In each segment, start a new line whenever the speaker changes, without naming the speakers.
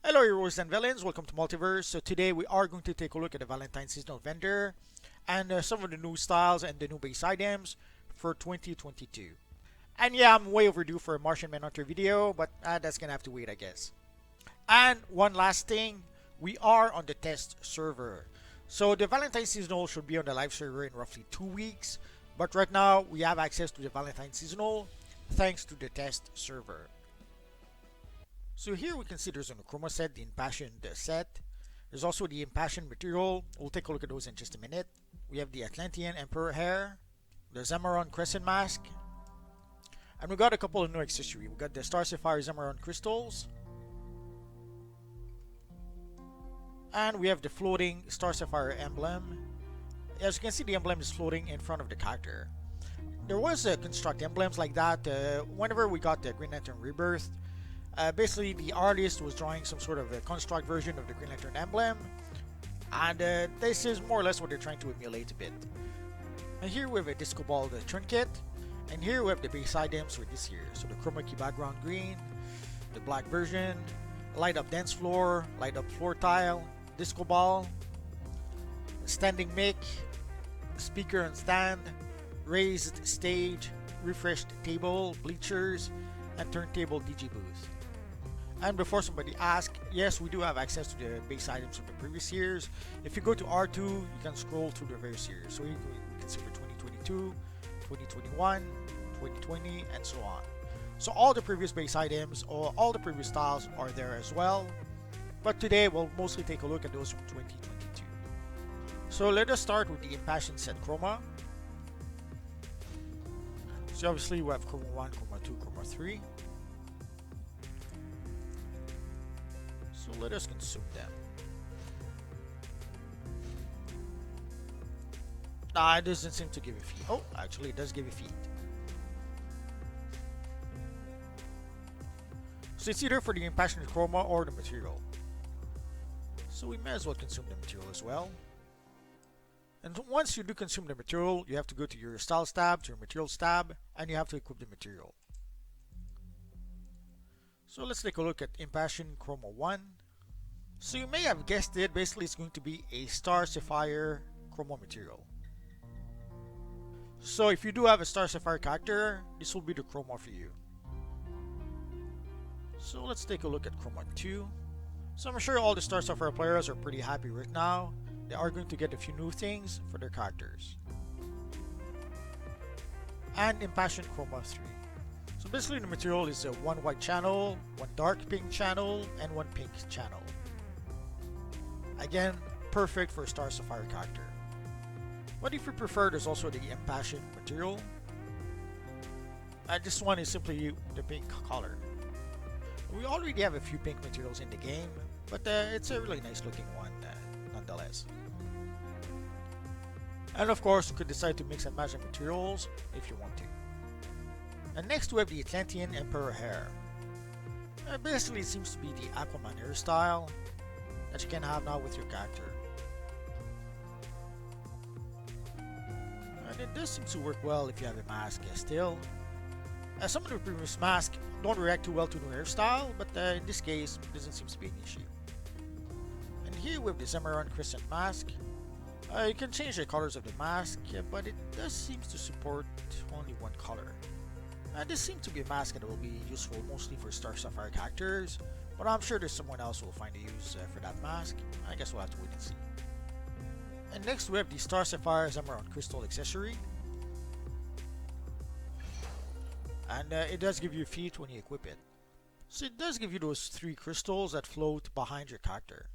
Hello heroes and villains, welcome to Multiverse. So today we are going to take a look at the Valentine seasonal vendor and some of the new styles and the new base items for 2022. And yeah, I'm way overdue for a Martian Manhunter video, but that's gonna have to wait I guess. And one last thing, we are on the test server. So the Valentine seasonal should be on the live server in roughly 2 weeks, but right now we have access to the Valentine seasonal thanks to the test server. So here we can see there's an Chroma set, the Impassioned set. There's also the Impassioned material. We'll take a look at those in just a minute. We have the Atlantean Emperor hair, the Zamaron Crescent mask, and we got a couple of new accessories. We got the Star Sapphire Zamaron crystals, and we have the floating Star Sapphire emblem. As you can see, the emblem is floating in front of the character. There was construct emblems like that whenever we got the Green Lantern Rebirth. Basically, the artist was drawing some sort of a construct version of the Green Lantern emblem, and this is more or less what they're trying to emulate a bit. And here we have a Disco Ball trinket, and here we have the base items for this year. So the chroma key background green, the black version, light up dance floor, light up floor tile, Disco Ball, standing mic, speaker and stand, raised stage, refreshed table, bleachers, and turntable DJ booth. And before somebody asks, yes, we do have access to the base items from the previous years. If you go to R2, you can scroll through the various years. So you can see for 2022, 2021, 2020, and so on. So all the previous base items or all the previous styles are there as well. But today we'll mostly take a look at those from 2022. So let us start with the Impassioned set Chroma. So obviously we have Chroma 1, Chroma 2, Chroma 3. So let us consume them. Nah, it doesn't seem to give a feed. Oh, actually it does give a feed. So it's either for the Impassioned Chroma or the material. So we may as well consume the material as well. And once you do consume the material, you have to go to your Styles tab, to your Materials tab, and you have to equip the material. So let's take a look at Impassioned Chroma 1. So you may have guessed it, basically it's going to be a Star Sapphire Chroma material. So if you do have a Star Sapphire character, this will be the Chroma for you. So let's take a look at Chroma 2. So I'm sure all the Star Sapphire players are pretty happy right now. They are going to get a few new things for their characters. And Impassioned Chroma 3. So basically the material is one white channel, one dark pink channel, and one pink channel. Again, perfect for a Star Sapphire character. But if you prefer, there's also the Impassioned material. And this one is simply the pink color. We already have a few pink materials in the game, but it's a really nice looking one nonetheless. And of course, you could decide to mix and match the materials if you want to. And next we have the Atlantean Emperor hair. Basically it seems to be the Aquaman hairstyle that you can have now with your character. And it does seem to work well if you have a mask still. Some of the previous masks don't react too well to new hairstyle, but in this case it doesn't seem to be an issue. And here we have the Zamaron Crescent mask. You can change the colors of the mask, but it does seem to support only one color. This seems to be a mask that will be useful mostly for Star Sapphire characters, but I'm sure there's someone else who will find a use for that mask. I guess we'll have to wait and see. And next we have the Star Sapphire Zamaron Crystal accessory. And it does give you feet when you equip it. So it does give you those 3 crystals that float behind your character.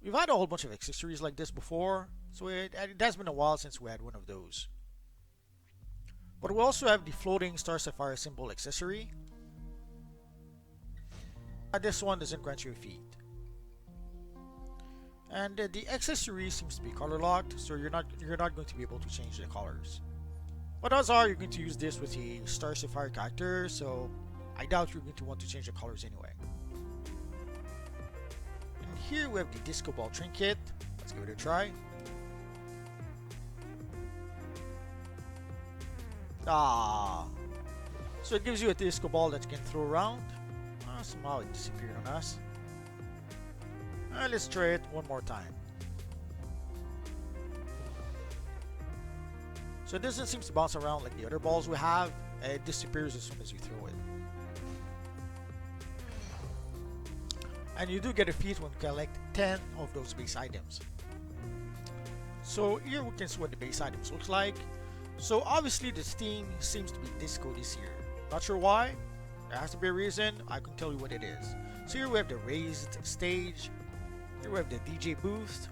We've had a whole bunch of accessories like this before, so it has been a while since we had one of those. But we also have the floating Star Sapphire symbol accessory. This one doesn't grant you a feed. And the accessory seems to be color locked, so you're not going to be able to change the colors. But odds are you're going to use this with a Star Sapphire character, so I doubt you're going to want to change the colors anyway. And here we have the Disco Ball trinket. Let's give it a try. So it gives you a disco ball that you can throw around. Somehow it disappeared on us. Let's try it one more time. So it doesn't seem to bounce around like the other balls we have. It disappears as soon as you throw it. And you do get a feat when you collect 10 of those base items. So here we can see what the base items looks like. So obviously the theme seems to be disco this year. Not sure why. There has to be a reason. I can tell you what it is. So here we have the raised stage. Here we have the DJ booth.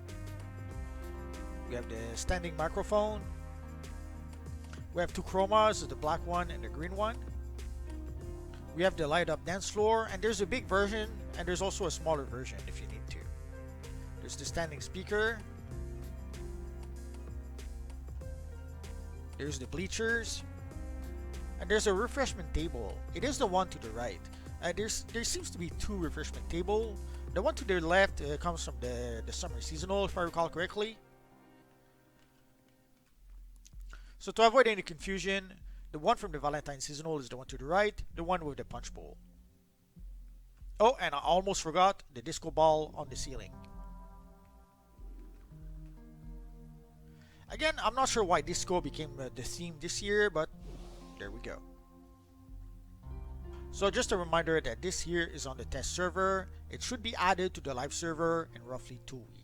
We have the standing microphone. We have two chromas, the black one and the green one. We have the light up dance floor, and there's a big version and there's also a smaller version if you need to. There's the standing speaker. There's the bleachers. And there's a refreshment table. It is the one to the right. There seems to be two refreshment tables. The one to the left comes from the summer seasonal, if I recall correctly. So to avoid any confusion, the one from the Valentine seasonal is the one to the right, the one with the punch bowl. Oh, and I almost forgot the disco ball on the ceiling. Again, I'm not sure why disco became the theme this year, but there we go. So just a reminder that this here is on the test server. It should be added to the live server in roughly 2 weeks.